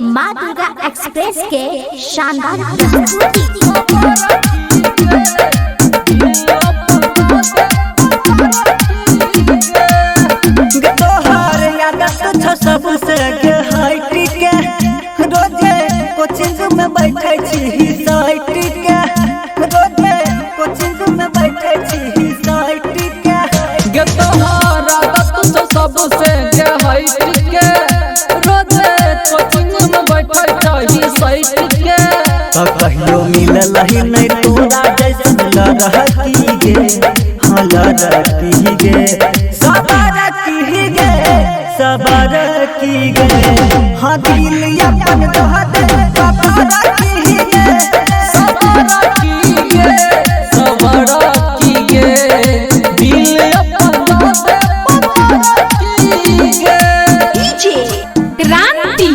माँ दुर्गा एक्सप्रेस के शानदार प्रस्तुति। सबसे हाइटी के रोजे कोचिंग में बैठे छी साइटी के रोजे कोचिंग में बैठे छी साइटी के गे तोहार आदत सबसे हाइटी के रोजे कोचिंग में बैठे छी साइटी के तो कहियो मिलल ही नहीं तोरा जैसन लड़की गे हाँ लड़की गे सबर की गे सबर की गे हाँ दिल अपन सबर की गे सबर की गे सबर की गे दिल अपन की गे डीजे क्रांति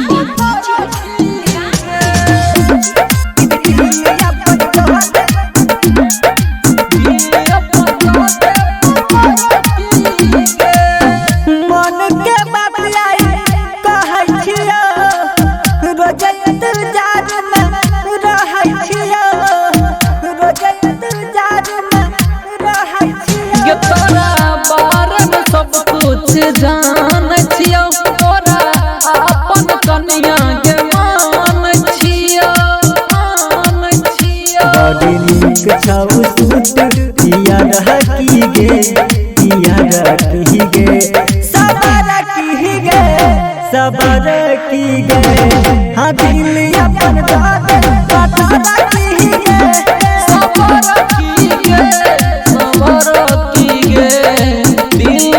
जान छियो तोरा अपन कन्या के मान छियो बड़ी नीक छौ सूट पिया रहकी गे पिया रहकी गे सबर की गे सबर की गे हाँ दिल अपन सबर की गे सबर की गे सबर की गे दिल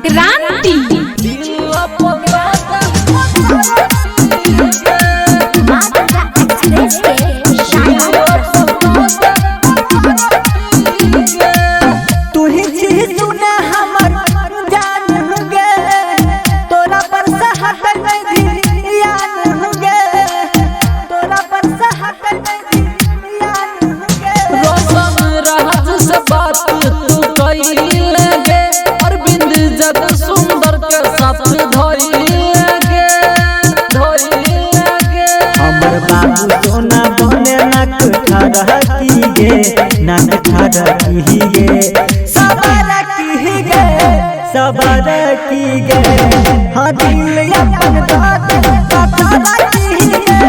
क्रांति माँ दुर्गा एक्सप्रेस के शानदार तू ही चीज सुना हमर जान गे तोरा पर सहत नहीं ध्यान गे तोरा पर सहत नहीं ध्यान गे रोशन राज से बात तू कइले गे अरविंद जग सुंदर के साथ धइले गे हमर बाबू सोना बने नक ठहरती गे नक ठहरती गे सबर की गे सबर की गे हाँ दिल अपन सबर की गे